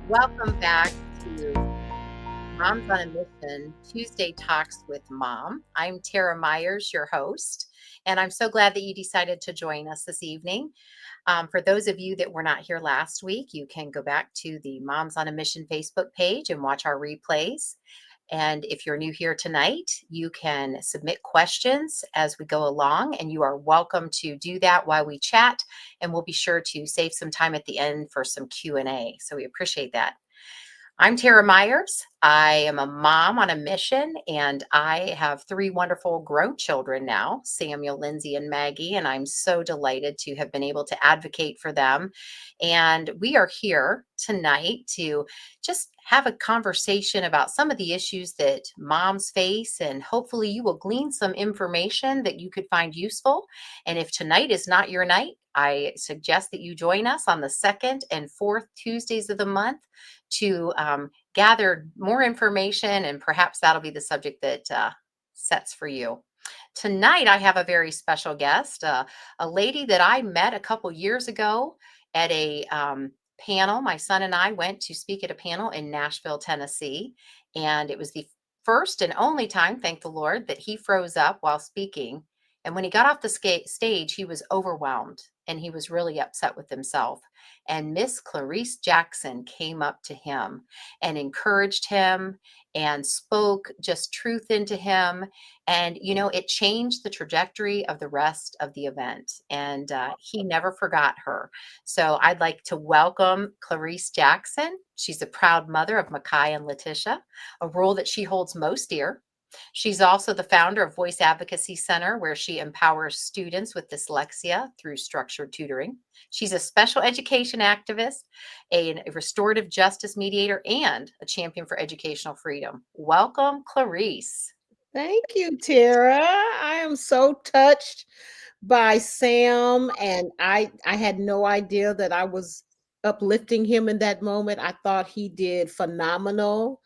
Welcome back to Moms on a Mission Tuesday Talks with Mom. I'm Tera Myers, your host, and I'm so glad that you decided to join us this evening. For those of you that were not here last week, you can go back to the Moms on a Mission Facebook page and watch our replays. And if you're new here tonight, you can submit questions as we go along, and you are welcome to do that while we chat. And we'll be sure to save some time at the end for some Q&A. So we appreciate that. I'm Tera Myers. I am a mom on a mission, and I have three wonderful grown children now, Samuel, Lindsay, and Maggie, and I'm so delighted to have been able to advocate for them. And we are here tonight to just have a conversation about some of the issues that moms face, and hopefully you will glean some information that you could find useful. And if tonight is not your night, I suggest that you join us on the second and fourth Tuesdays of the month to gather more information, and perhaps that'll be the subject that sets for you. Tonight, I have a very special guest, a lady that I met a couple years ago at a panel. My son and I went to speak at a panel in Nashville, Tennessee, and it was the first and only time, thank the Lord, that he froze up while speaking. And when he got off the stage, he was overwhelmed and he was really upset with himself. And Miss Clarice Jackson came up to him and encouraged him and spoke just truth into him. And, it changed the trajectory of the rest of the event. And he never forgot her. So I'd like to welcome Clarice Jackson. She's a proud mother of Micaiah and Latecia, a role that she holds most dear. She's also the founder of Voice Advocacy Center, where she empowers students with dyslexia through structured tutoring. She's a special education activist, a restorative justice mediator, and a champion for educational freedom. Welcome, Clarice. Thank you, Tara. I am so touched by Sam, and I had no idea that I was uplifting him in that moment. I thought he did phenomenal.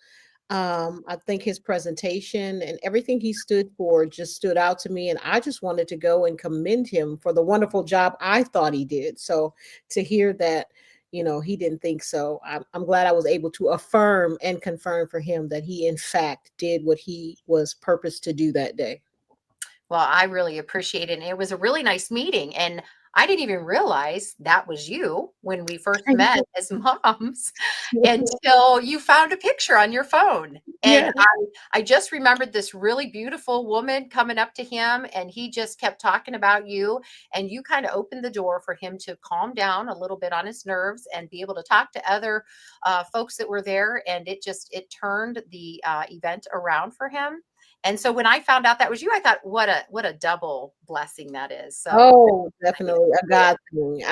I think his presentation and everything he stood for just stood out to me, and I just wanted to go and commend him for the wonderful job I thought he did. So to hear that, he didn't think so. I'm glad I was able to affirm and confirm for him that he, in fact, did what he was purposed to do that day. Well, I really appreciate it. And it was a really nice meeting. And I didn't even realize that was you when we first met as moms until you found a picture on your phone. And Yeah. I just remembered this really beautiful woman coming up to him, and he just kept talking about you. And you kind of opened the door for him to calm down a little bit on his nerves and be able to talk to other folks that were there. And it turned the event around for him. And so when I found out that was you, I thought, what a double blessing that is. So Oh, definitely a God thing.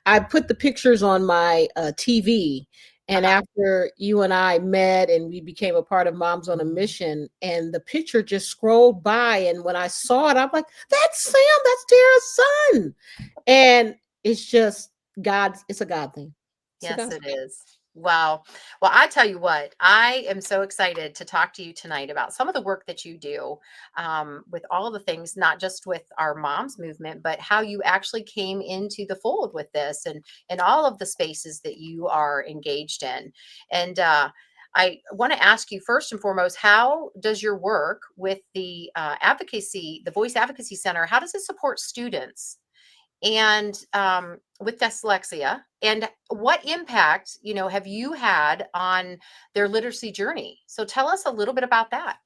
I put the pictures on my TV, and uh-huh. after you and I met and we became a part of Moms on a Mission, and the picture just scrolled by, and when I saw it, I'm like, "That's Sam. That's Tara's son," and it's just God. It's a God thing. It's a Yes, God it thing. is. Wow. Well, I tell you what, I am so excited to talk to you tonight about some of the work that you do with all the things, not just with our moms movement, but how you actually came into the fold with this and all of the spaces that you are engaged in. And I want to ask you first and foremost, how does your work with the advocacy, the Voice Advocacy Center, how does it support students and with dyslexia, and what impact have you had on their literacy journey? So tell us a little bit about that.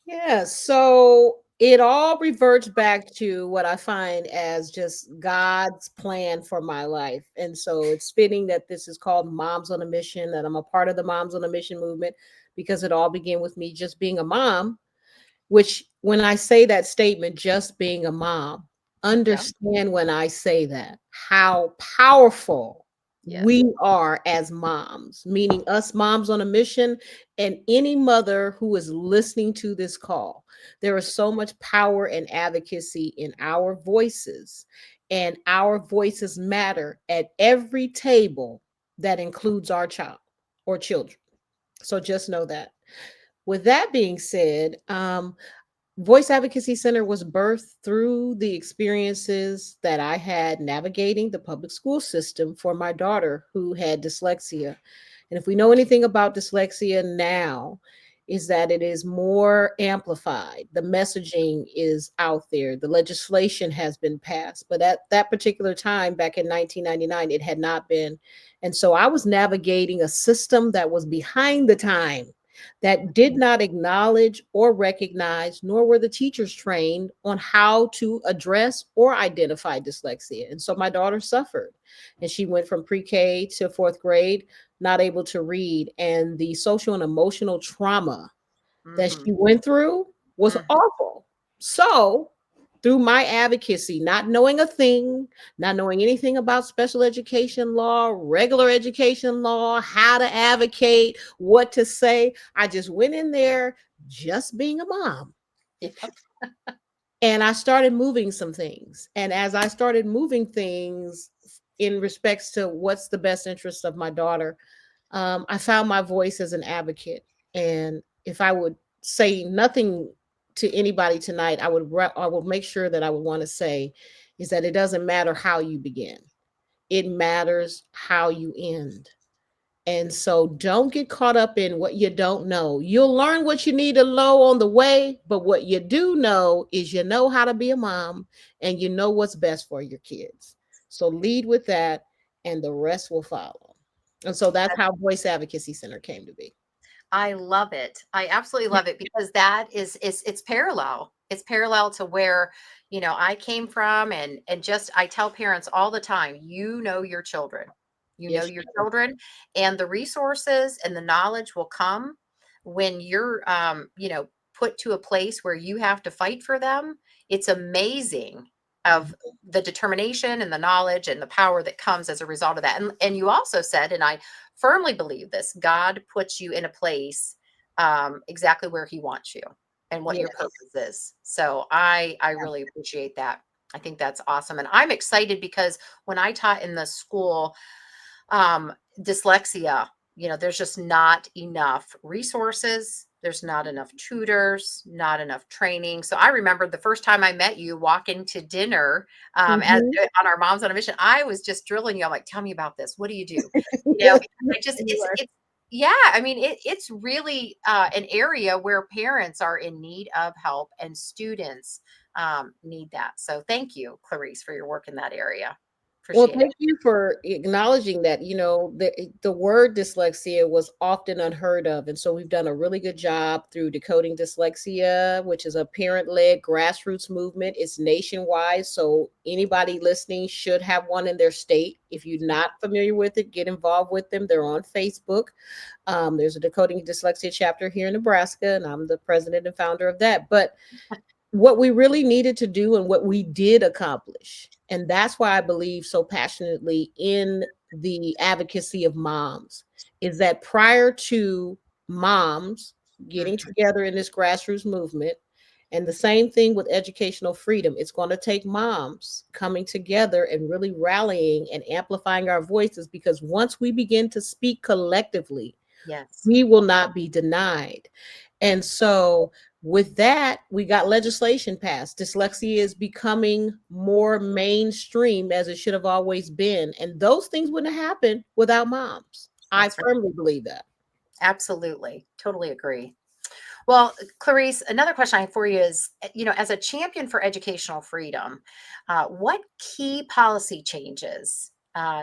Yeah, so it all reverts back to what I find as just God's plan for my life. And so it's fitting that this is called Moms on a Mission, that I'm a part of the Moms on a Mission movement, because it all began with me just being a mom, which when I say that statement, just being a mom, Yeah. understand when I say that, how powerful Yes. we are as moms, meaning us moms on a mission, and any mother who is listening to this call. There is so much power and advocacy in our voices, and our voices matter at every table that includes our child or children. So just know that. With that being said, Voice Advocacy Center was birthed through the experiences that I had navigating the public school system for my daughter who had dyslexia. And if we know anything about dyslexia now, is that it is more amplified. The messaging is out there. The legislation has been passed. But at that particular time, back in 1999, it had not been. And so I was navigating a system that was behind the time, that did not acknowledge or recognize, nor were the teachers trained on how to address or identify dyslexia. And so my daughter suffered, and she went from pre-K to fourth grade, not able to read. And the social and emotional trauma that Mhm. she went through was Mhm. awful. So, through my advocacy, not knowing a thing, not knowing anything about special education law, regular education law, how to advocate, what to say, I just went in there just being a mom. Yep. And I started moving some things. And as I started moving things in respects to what's the best interest of my daughter, I found my voice as an advocate. And if I would say nothing to anybody tonight, I would make sure that I would want to say is that it doesn't matter how you begin. It matters how you end. And so don't get caught up in what you don't know. You'll learn what you need to know on the way, but what you do know is you know how to be a mom and you know what's best for your kids. So lead with that and the rest will follow. And so that's how Voice Advocacy Center came to be. I love it. I absolutely love it because that is it's parallel. It's parallel to where, I came from, and just I tell parents all the time, you know your children. You know Yes, your you do. children, and the resources and the knowledge will come when you're put to a place where you have to fight for them. It's amazing of Mhm. the determination and the knowledge and the power that comes as a result of that. And you also said, and I firmly believe this, God puts you in a place exactly where he wants you and what your Yes. purpose is. So I really appreciate that. I think that's awesome. And I'm excited because when I taught in the school, dyslexia, there's just not enough resources. There's not enough tutors, not enough training. So I remember the first time I met you walking to dinner, as Mhm. on our Moms on a Mission. I was just drilling you. I'm like, tell me about this. What do you do? Yes, Because yes, I just you are. it's yeah. I mean, it's really an area where parents are in need of help and students need that. So thank you, Clarice, for your work in that area. Well, Appreciate it. thank you for acknowledging that, the word dyslexia was often unheard of. And so we've done a really good job through Decoding Dyslexia, which is a parent-led grassroots movement. It's nationwide, so anybody listening should have one in their state. If you're not familiar with it, get involved with them. They're on Facebook. There's a Decoding Dyslexia chapter here in Nebraska, and I'm the president and founder of that. But what we really needed to do and what we did accomplish. And that's why I believe so passionately in the advocacy of moms is that prior to moms getting Mhm. together in this grassroots movement, and the same thing with educational freedom, it's going to take moms coming together and really rallying and amplifying our voices because once we begin to speak collectively, Yes. we will not be denied. And so, with that, we got legislation passed. Dyslexia is becoming more mainstream as it should have always been. And those things wouldn't have happened without moms. I That's right. firmly believe that. Absolutely. Totally agree. Well, Clarice, another question I have for you is, as a champion for educational freedom, what key policy changes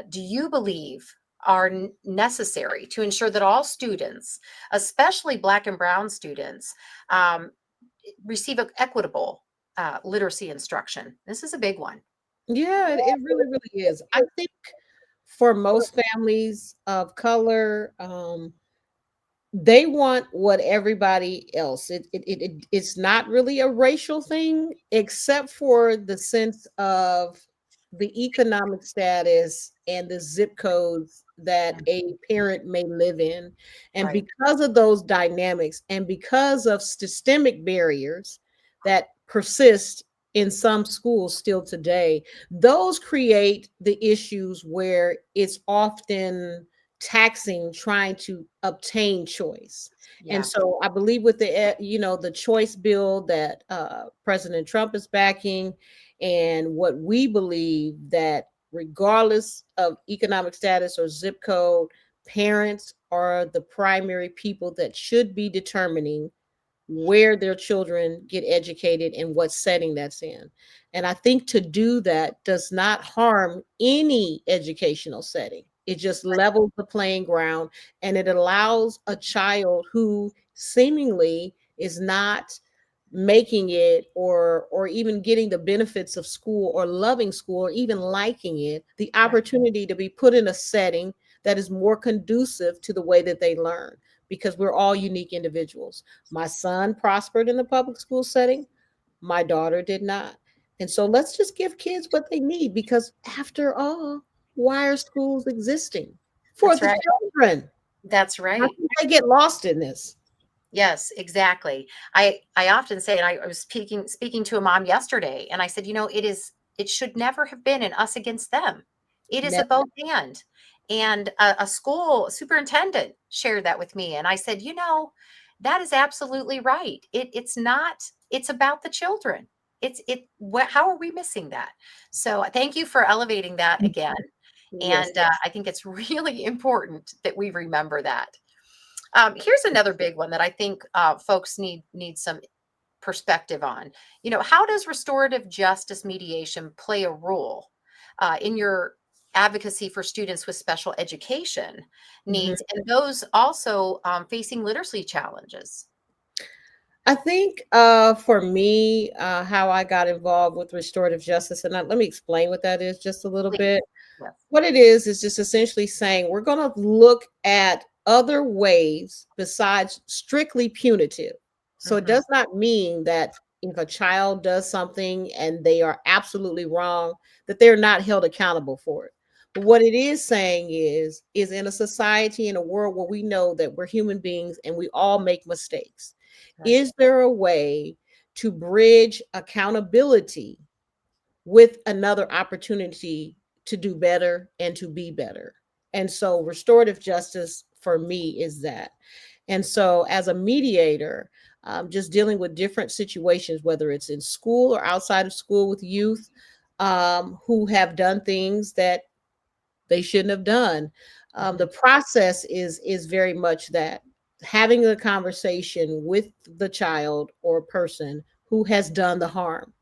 do you believe are necessary to ensure that all students, especially Black and Brown students, um, receive equitable literacy instruction? This is a big one. Yeah, it really, really is. I think for most families of color, they want what everybody else. It's not really a racial thing, except for the sense of the economic status and the zip codes that Mm. a parent may live in. And Right. because of those dynamics and because of systemic barriers that persist in some schools still today, those create the issues where it's often taxing trying to obtain choice. And Yeah. so I believe with the choice bill that President Trump is backing, and what we believe that regardless of economic status or zip code, parents are the primary people that should be determining where their children get educated and what setting that's in. And I think to do that does not harm any educational setting. It just levels the playing ground, and it allows a child who seemingly is not making it or even getting the benefits of school or loving school or even liking it, the Right. opportunity to be put in a setting that is more conducive to the way that they learn, because we're all unique individuals. My son prospered in the public school setting, my daughter did not. And so let's just give kids what they need, because after all, why are schools existing? For That's the right. children. That's I right. think they get lost in this. Yes, exactly. I often say, and I was speaking to a mom yesterday, and I said, it should never have been an us against them. It is a Never. both and. And a school superintendent shared that with me, and I said, that is absolutely right. It's not. It's about the children. How are we missing that? So thank you for elevating that again. Yes. And I think it's really important that we remember that. Here's another big one that I think folks need some perspective on. How does restorative justice mediation play a role in your advocacy for students with special education Mhm. needs and those also facing literacy challenges? I think for me, how I got involved with restorative justice, and let me explain what that is just a little Please. bit. Yes. What it is just essentially saying we're going to look at other ways besides strictly punitive. So it Hmm. does not mean that if a child does something and they are absolutely wrong, that they're not held accountable for it. But what it is saying is in a society, in a world where we know that we're human beings and we all make mistakes, Right. is there a way to bridge accountability with another opportunity to do better and to be better? And so restorative justice for me is that. And so as a mediator, just dealing with different situations, whether it's in school or outside of school with youth who have done things that they shouldn't have done. The Hmm. process is very much that, having a conversation with the child or person who has done the harm,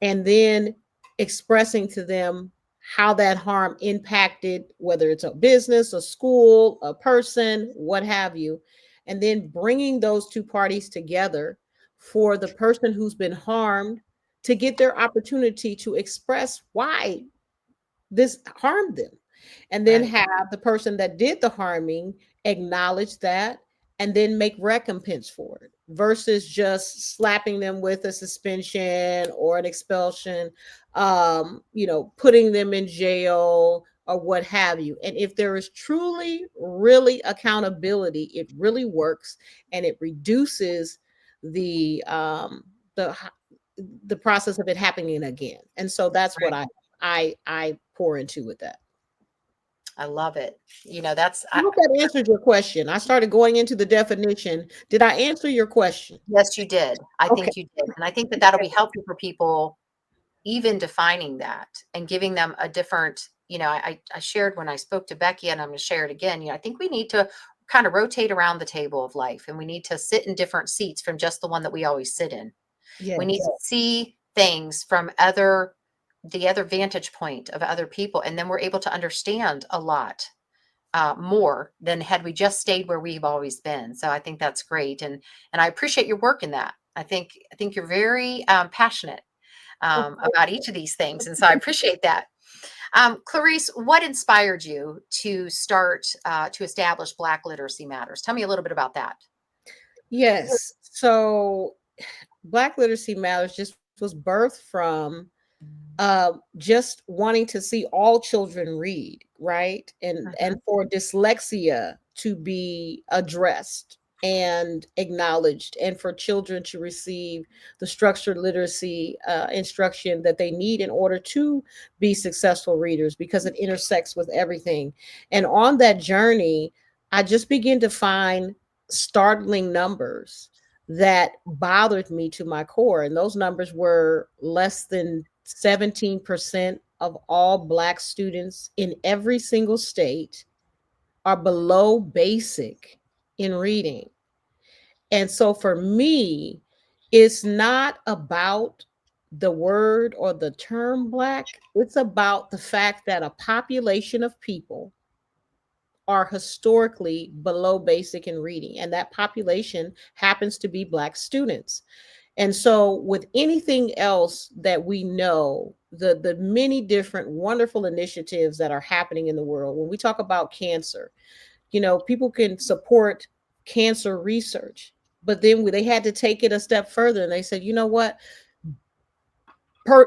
and then expressing to them how that harm impacted, whether it's a business, a school, a person, what have you, and then bringing those two parties together for the person who's been harmed to get their opportunity to express why this harmed them, and then Right. have the person that did the harming acknowledge that and then make recompense for it, versus just slapping them with a suspension or an expulsion, putting them in jail or what have you. And if there is truly really accountability, it really works, and it reduces the the process of it happening again. And so that's what Right. I pour into with that. I love it. That's I hope that answered your question. I started going into the definition. Did I answer your question? yes, you did. I Okay. think you did. And I think that that'll be helpful for people even defining that and giving them a different, I shared when I spoke to Becky, and I'm going to share it again. I think we need to kind of rotate around the table of life, and we need to sit in different seats from just the one that we always sit in. We need Yes. to see things from the other vantage point of other people, and then we're able to understand a lot more than had we just stayed where we've always been. So I think that's great, and I appreciate your work in that. I think you're very passionate about each of these things. And so I appreciate that. Clarice, what inspired you to start to establish Black Literacy Matters? Tell me a little bit about that. Yes. So Black Literacy Matters just was birthed from just wanting to see all children read, right? And Mhm. for dyslexia to be addressed and acknowledged, and for children to receive the structured literacy instruction that they need in order to be successful readers, because it intersects with everything. And on that journey, I just began to find startling numbers that bothered me to my core. And those numbers were less than 17% of all Black students in every single state are below basic in reading. And so for me, it's not about the word or the term black. It's about the fact that a population of people are historically below basic in reading, and that population happens to be Black students. And so, with anything else that we know, the many different wonderful initiatives that are happening in the world, when we talk about cancer, people can support cancer research, but then they had to take it a step further and they said, you know what?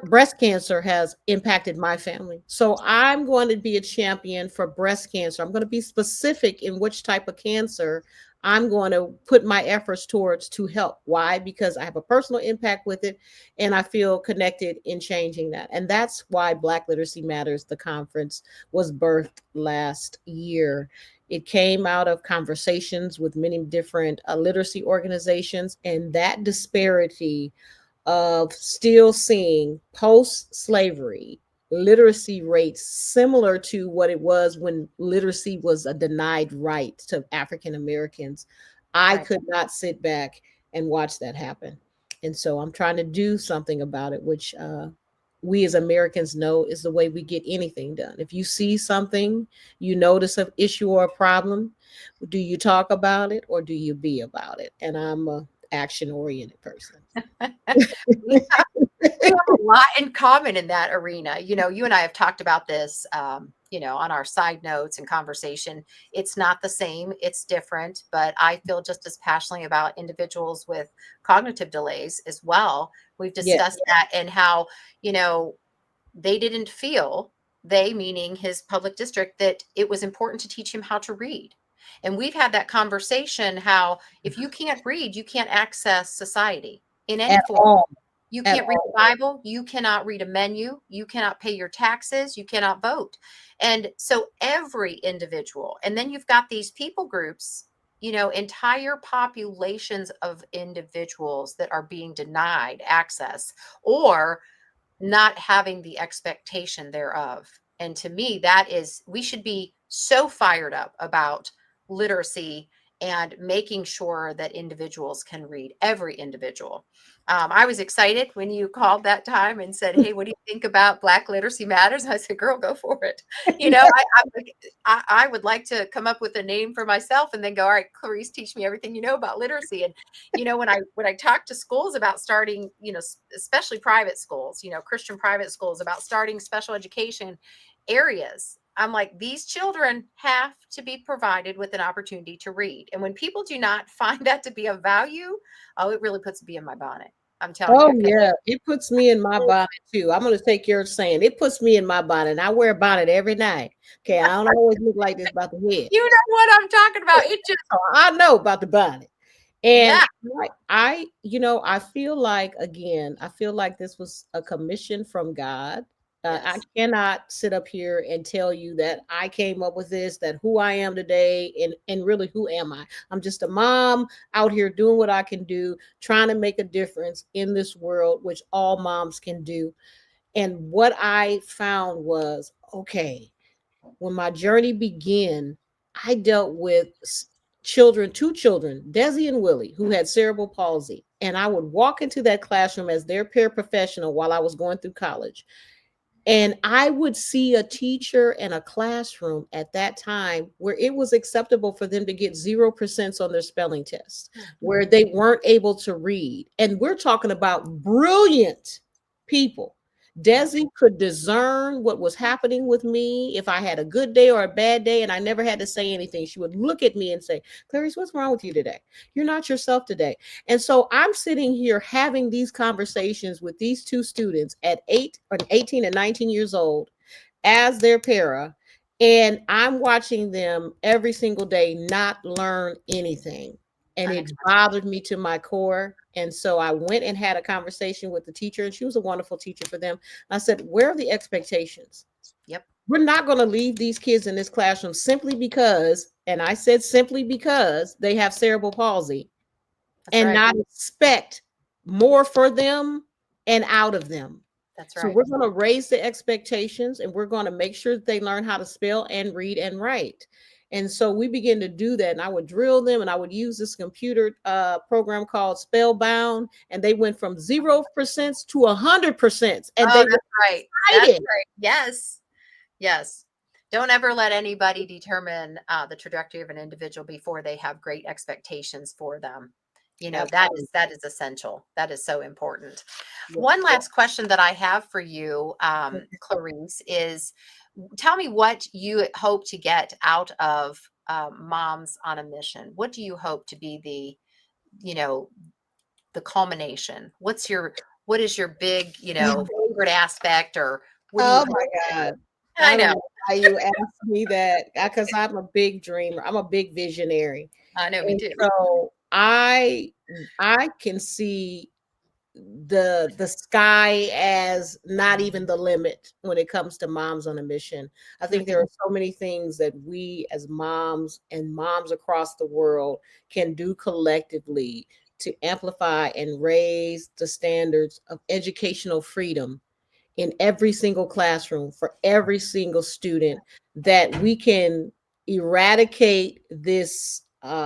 Breast cancer has impacted my family. So I'm going to be a champion for breast cancer. I'm going to be specific in which type of cancer I'm going to put my efforts towards to help. Why? Because I have a personal impact with it and I feel connected in changing that. And that's why Black Literacy Matters, the conference, was birthed last year. It came out of conversations with many different literacy organizations, and that disparity of still seeing post slavery literacy rates similar to what it was when literacy was a denied right to African Americans. I Right. could not sit back and watch that happen. And so I'm trying to do something about it, which we as Americans know is the way we get anything done. If you see something, you notice an issue or a problem, do you talk about it or do you be about it? And I'm a action oriented person. We we have a lot in common in that arena. You and I have talked about this, on our side notes and conversation. It's not the same, it's different, but I feel just as passionately about individuals with cognitive delays as well. We've Yeah. discussed that and how, you know, they didn't feel, they meaning his public district, that it was important to teach him how to read. And we've had that conversation how if you can't read, you can't access society in any At form. all. You At can't read the all. Bible. You cannot read a menu. You cannot pay your taxes. You cannot vote. And so every individual, and then you've got these people groups, entire populations of individuals that are being denied access or not having the expectation thereof. And to me, we should be so fired up about literacy and making sure that individuals can read, every individual. I was excited when you called that time and said, "Hey, what do you think about Black Literacy Matters?" I said, "Girl, go for it." I would like to come up with a name for myself and then go, "All right, Clarice, teach me everything you know about literacy." And when I talk to schools about starting, especially private schools, Christian private schools, about starting special education areas, I'm like, these children have to be provided with an opportunity to read. And when people do not find that to be of value, oh, it really puts a bee in my bonnet. I'm telling Oh you. 'Cause yeah, it puts me in my bonnet too. I'm gonna take your saying. It puts me in my bonnet. I wear a bonnet every night. Okay, I don't always look like this about the head. you know what I'm talking about. It just, So I know about the bonnet. And yeah, I feel like, again, I feel like this was a commission from God. I yes, cannot sit up here and tell you that I came up with this, that who I am today, and really who am I? I'm just a mom out here doing what I can do, trying to make a difference in this world, which all moms can do. And what I found was, okay, when my journey began, I dealt with two children, Desi and Willie, who had cerebral palsy. And I would walk into that classroom as their paraprofessional while I was going through college. And I would see a teacher and a classroom at that time where it was acceptable for them to get 0% on their spelling test, where they weren't able to read. And we're talking about brilliant people. yeah, Desi could discern what was happening with me, if I had a good day or a bad day, and I never had to say anything. She would look at me and say, Clarice, what's wrong with you today? You're not yourself today. And so I'm sitting here having these conversations with these two students at 18 and 19 years old as their para. And I'm watching them every single day not learn anything. And it unacceptable. bothered me to my core. And so I went and had a conversation with the teacher, and she was a wonderful teacher for them. I said, where are the expectations? Yep, We're not going to leave these kids in this classroom simply because, and I said simply because they have cerebral palsy, that's and right. not expect more for them and out of them. That's So right. we're going to raise the expectations and we're going to make sure that they learn how to spell and read and write. And so we began to do that. And I would drill them, and I would use this computer program called Spellbound. And they went from 0% to 100%. And Oh, they were that's right. That's excited. right. Yes. Yes. Don't ever let anybody determine the trajectory of an individual before they have great expectations for them. You know, Absolutely. that is essential. That is so important. Yeah. One last question that I have for you, Clarice, is tell me what you hope to get out of Moms on a Mission. What do you hope to be you know, the culmination? What is your big, favorite aspect, or what do you Oh hope my to? God. I I don't know. know why you asked me that, because I'm a big dreamer. I'm a big visionary. I know, me And too. so I can see the sky as not even the limit when it comes to Moms on a Mission. I think there Mhm. are so many things that we as moms and moms across the world can do collectively to amplify and raise the standards of educational freedom in every single classroom for every single student, that we can eradicate this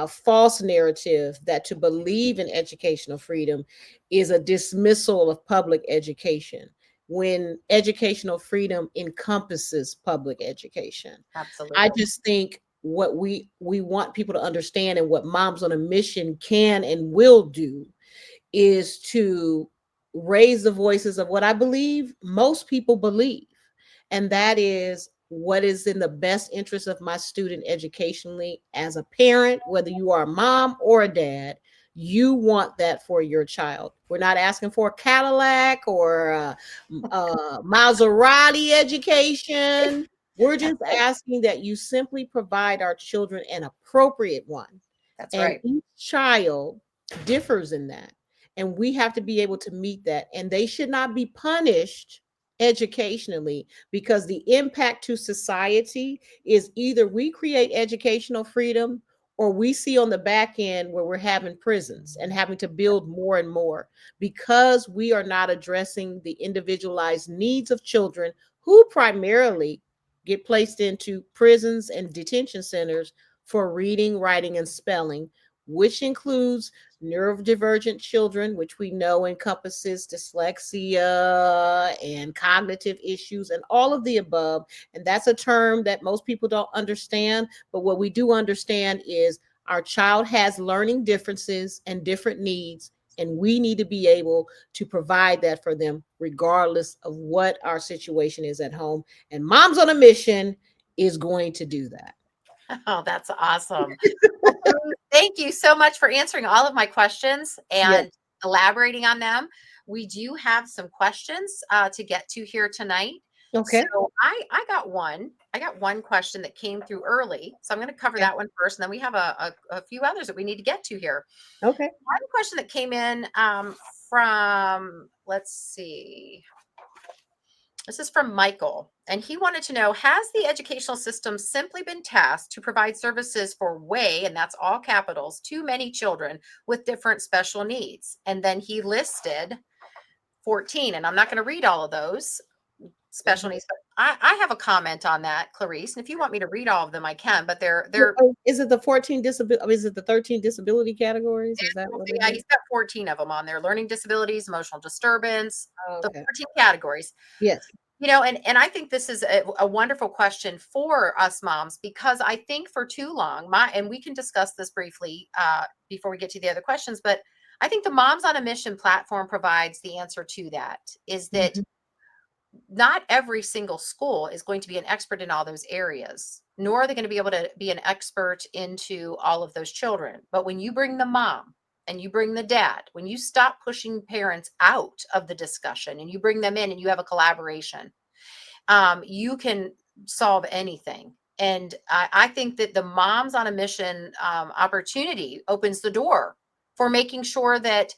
false narrative that to believe in educational freedom is a dismissal of public education, when educational freedom encompasses public education. I Absolutely. just think what we want people to understand, and what Moms on a Mission can and will do, is to raise the voices of what I believe most people believe. And that is what is in the best interest of my student educationally. As a parent, whether you are a mom or a dad, you want that for your child. We're not asking for a Cadillac or a Maserati education. We're just asking that you simply provide our children an appropriate one. That's And right. each child differs in that. And we have to be able to meet that. And they should not be punished educationally, because the impact to society is either we create educational freedom, or we see on the back end where we're having prisons and having to build more and more, because we are not addressing the individualized needs of children who primarily get placed into prisons and detention centers for reading, writing, and spelling, which includes neurodivergent children, which we know encompasses dyslexia and cognitive issues and all of the above. And that's a term that most people don't understand. But what we do understand is our child has learning differences and different needs. And we need to be able to provide that for them, regardless of what our situation is at home. And Moms on a Mission is going to do that. Oh, that's awesome. Well, Clarice, thank you so much for answering all of my questions Yes. and elaborating on them. We do have some questions to get to here tonight. So Okay. I got one. I got one question that came through early. So I'm going to cover Okay. that one first. And then we have a few others that we need to get to here. Okay. One question that came in from, let's see, this is from Michael, and he wanted to know, has the educational system simply been tasked to provide services for way, and that's all capitals, too many children with different special needs? And then he listed 14, and I'm not going to read all of those special Mhm. needs, but I have a comment on that, Clarice. And if you want me to read all of them, I can, but Well, they're, oh, is it the 14 disability? Is it the 13 disability categories? Is that what it yeah, is? he's got 14 of them on there: learning disabilities, emotional disturbance, Oh, the okay. 14 categories. Yes. And I think this is a wonderful question for us moms, because I think for too long, and we can discuss this briefly before we get to the other questions, but I think the Moms on a Mission platform provides the answer to that, is that Mhm. not every single school is going to be an expert in all those areas, nor are they going to be able to be an expert into all of those children. But when you bring the mom and you bring the dad, when you stop pushing parents out of the discussion and you bring them in and you have a collaboration, you can solve anything. And I think that the Moms on a Mission opportunity opens the door for making sure that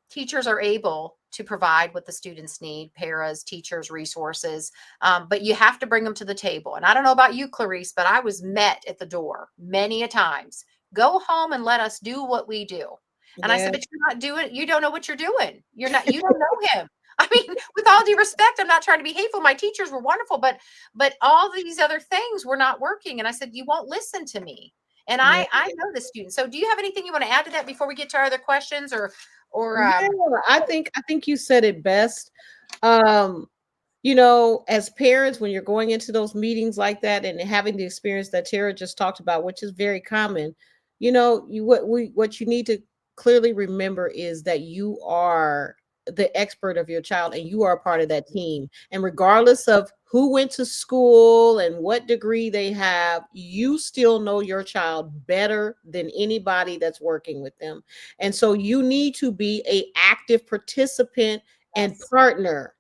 teachers are able to provide what the students need: paras, teachers, resources. But you have to bring them to the table. And I don't know about you, Clarice, but I was met at the door many a times. Go home and let us do what we do. And I Yeah. said, but you're not doing, you don't know what you're doing. You don't know him. I mean, with all due respect, I'm not trying to be hateful. My teachers were wonderful, but all these other things were not working. And I said, you won't listen to me. And Yeah. I know the students. So do you have anything you want to add to that before we get to our other questions or Yeah, I think you said it best. Um, as parents, when you're going into those meetings like that and having the experience that Tara just talked about, which is very common, what you need to clearly remember is that you are the expert of your child and you are a part of that team. And regardless of who went to school and what degree they have, you still know your child better than anybody that's working with them. And so you need to be a active participant and yes, partner,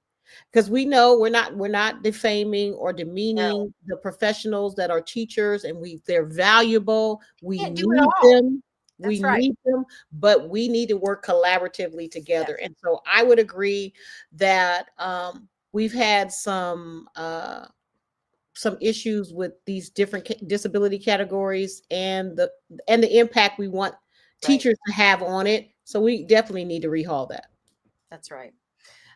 because we know we're not defaming or no, demeaning the professionals that are teachers, and they're valuable. We can't do it need all. them. We That's right. need them, but we need to work collaboratively together. Yes, And so I would agree that we've had some issues with these different disability categories and the impact we want right. teachers to have on it. So we definitely need to rehaul that. That's right.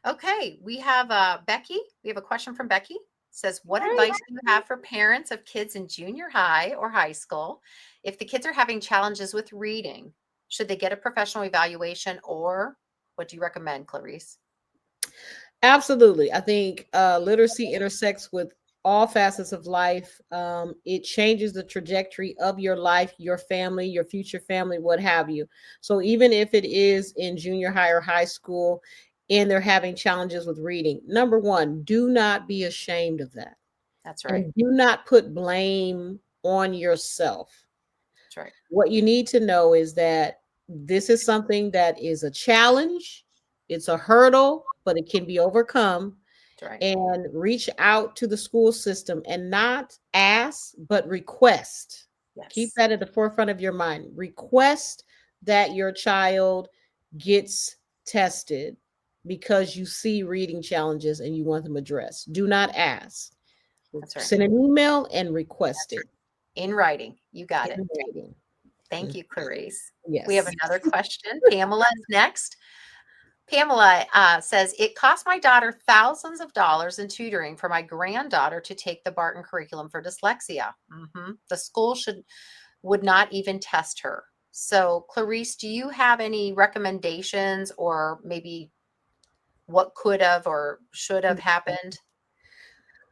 Okay, we have Becky. We have a question from Becky. Says, what Right. advice do you have for parents of kids in junior high or high school if the kids are having challenges with reading? Should they get a professional evaluation or what do you recommend, Clarice? Absolutely. I think literacy intersects with all facets of life. It changes the trajectory of your life, your family, your future family, what have you. So even if it is in junior high or high school and they're having challenges with reading, number one, do not be ashamed of that. That's right. And do not put blame on yourself. That's right. What you need to know is that this is something that is a challenge, it's a hurdle, but it can be overcome. That's right. And reach out to the school system and not ask, but request. Keep Yes. that at the forefront of your mind. Request that your child gets tested because you see reading challenges and you want them addressed. Do not ask. That's right. Send an email and request That's right. it In writing. You got it. in writing. Thank Mm, you, Clarice. We have yes. another question. Pamela is next. Pamela says, it cost my daughter thousands of dollars in tutoring for my granddaughter to take the Barton curriculum for dyslexia. The school would not even test her. So, Clarice, do you have any recommendations or maybe what could have or should have happened?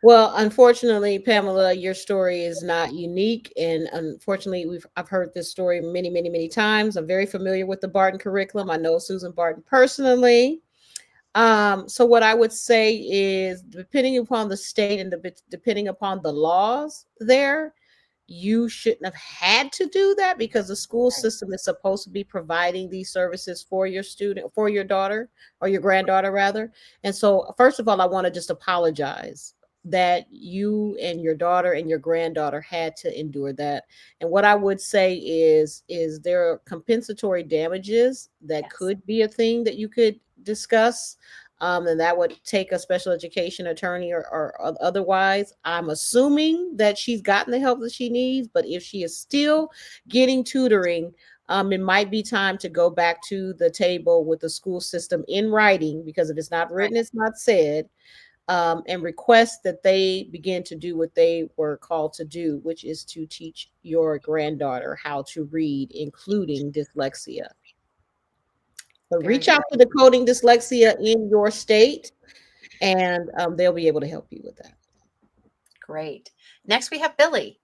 Well, unfortunately, Pamela, your story is not unique, and unfortunately, I've heard this story many, many, many times. I'm very familiar with the Barton curriculum. I know Susan Barton personally. So what I would say is, depending upon the state and depending upon the laws there, you shouldn't have had to do that because the school Right. system is supposed to be providing these services for your student, for your daughter or your granddaughter rather. And so first of all, I want to just apologize that you and your daughter and your granddaughter had to endure that. And what I would say is there are compensatory damages that Yes. could be a thing that you could discuss, and that would take a special education attorney or otherwise. I'm assuming that she's gotten the help that she needs, but if she is still getting tutoring, it might be time to go back to the table with the school system in writing, because if it's not Right. written, it's not said, and request that they begin to do what they were called to do, which is to teach your granddaughter how to read, including dyslexia. So Very reach out good. to the coding dyslexia in your state, and they'll be able to help you with that. Great. Next, we have Billy.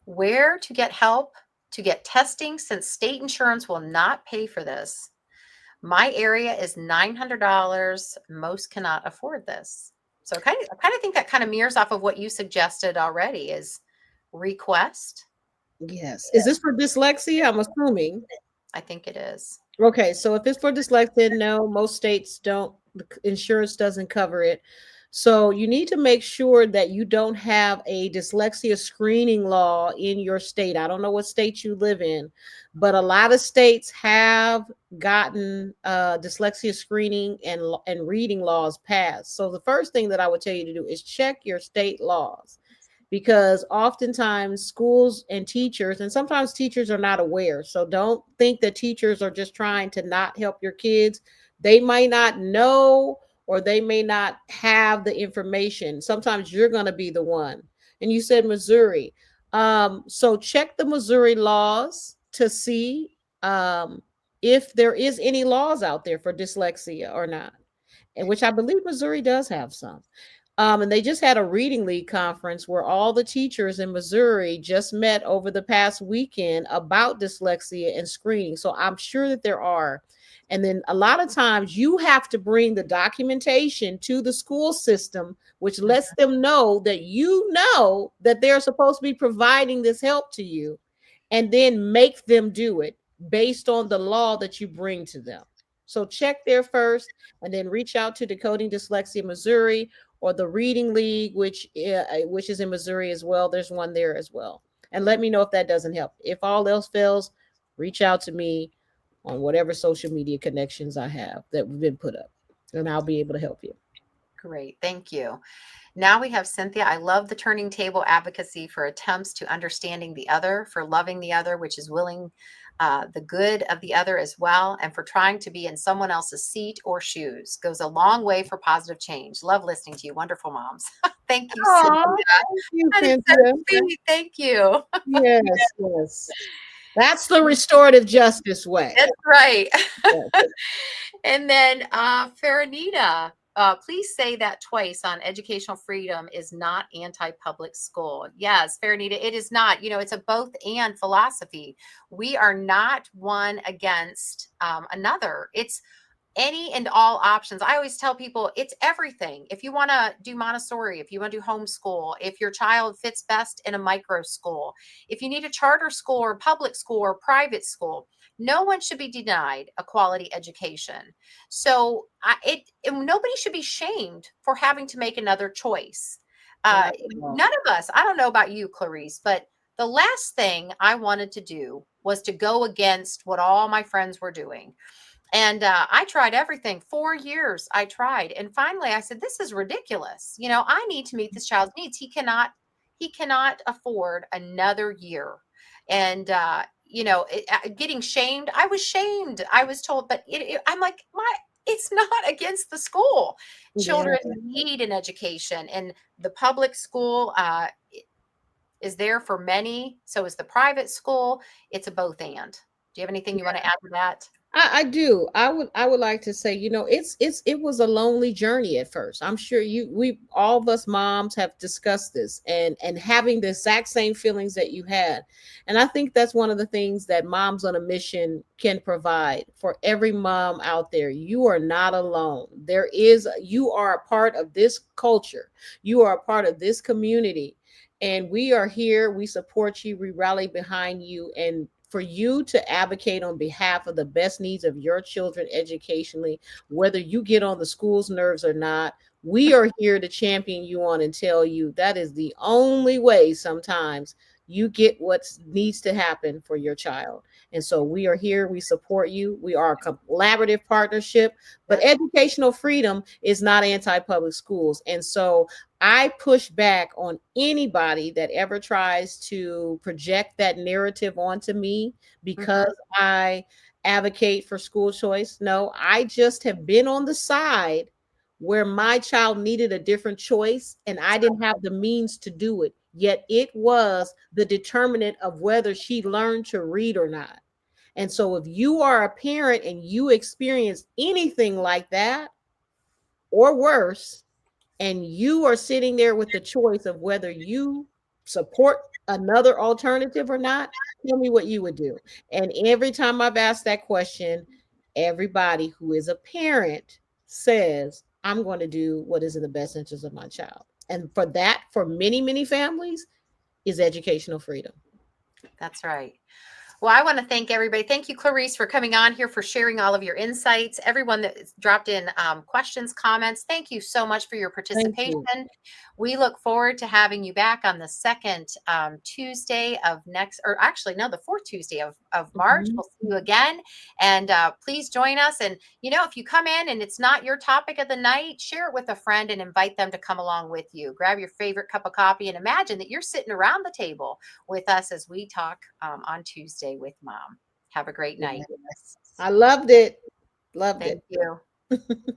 Where to get help to get testing since state insurance will not pay for this. My area is $900. Most cannot afford this. So I kind of think that kind of mirrors off of what you suggested already is request. Yes. Is this for dyslexia? I'm assuming. I think it is. Okay, so if it's for dyslexia, no, most states don't, the insurance doesn't cover it. So you need to make sure that you don't have a dyslexia screening law in your state. I don't know what state you live in, but a lot of states have gotten dyslexia screening and reading laws passed. So the first thing that I would tell you to do is check your state laws, because oftentimes schools and teachers, and sometimes teachers are not aware. So don't think that teachers are just trying to not help your kids. They might not know, or they may not have the information. Sometimes you're going to be the one. And you said Missouri. So check the Missouri laws to see if there is any laws out there for dyslexia or not, and which I believe Missouri does have some. And they just had a reading league conference where all the teachers in Missouri just met over the past weekend about dyslexia and screening. So I'm sure that there are. And then a lot of times you have to bring the documentation to the school system, which lets them know that they're supposed to be providing this help to you, and then make them do it based on the law that you bring to them. So check there first, and then reach out to Decoding Dyslexia Missouri or the Reading League, which is in Missouri as well. There's one there as well. And let me know if that doesn't help. If all else fails, reach out to me on whatever social media connections I have that have been put up, and I'll be able to help you. Great. Thank you. Now we have Cynthia. I love the turning table advocacy for attempts to understanding the other, for loving the other, which is willing the good of the other as well, and for trying to be in someone else's seat or shoes. Goes a long way for positive change. Love listening to you. Wonderful moms. Thank you, Cynthia. Oh, thank you, That is so Cynthia. sweet. Thank you. Yes, yes. That's the restorative justice way. That's right. Yes. And then Farinita, please say that twice on educational freedom is not anti-public school. Yes, Farinita, it is not. It's a both and philosophy. We are not one against another. It's any and all options. I always tell people it's everything. If you want to do Montessori, if you want to do homeschool, if your child fits best in a micro school, if you need a charter school or public school or private school, no one should be denied a quality education. So nobody should be shamed for having to make another choice. Not at all. None of us, I don't know about you, Clarice, but the last thing I wanted to do was to go against what all my friends were doing. And I tried everything. 4 years I tried. And finally I said, this is ridiculous. I need to meet this child's needs. He cannot afford another year. And, getting shamed. I was shamed. I was told, but I'm like, it's not against the school. Yeah. Children need an education, and the public school is there for many. So is the private school. It's a both and. Do you have anything you want to add to that? I do. I would like to say, it was a lonely journey at first. I'm sure we all of us moms have discussed this, and having the exact same feelings that you had. And I think that's one of the things that Moms on a Mission can provide for every mom out there. You are not alone. You are a part of this culture. You are a part of this community. And we are here. We support you. We rally behind you. And for you to advocate on behalf of the best needs of your children educationally, whether you get on the school's nerves or not, we are here to champion you on and tell you that is the only way sometimes you get what needs to happen for your child. And so we are here. We support you. We are a collaborative partnership, but educational freedom is not anti-public schools. And so I push back on anybody that ever tries to project that narrative onto me because I advocate for school choice. No, I just have been on the side where my child needed a different choice and I didn't have the means to do it. Yet it was the determinant of whether she learned to read or not. And so if you are a parent and you experience anything like that or worse, and you are sitting there with the choice of whether you support another alternative or not, tell me what you would do. And every time I've asked that question, everybody who is a parent says, I'm going to do what is in the best interest of my child. And for that, for many, many families, is educational freedom. That's right. Well, I want to thank everybody. Thank you, Clarice, for coming on here, for sharing all of your insights. Everyone that dropped in questions, comments, thank you so much for your Thank participation. you. We look forward to having you back on the second Tuesday of next, or actually, no, the fourth Tuesday of March. Mhm. We'll see you again. And please join us. And, if you come in and it's not your topic of the night, share it with a friend and invite them to come along with you. Grab your favorite cup of coffee and imagine that you're sitting around the table with us as we talk on Tuesday with Mom. Have a great night. I loved it. Loved Thank it. you.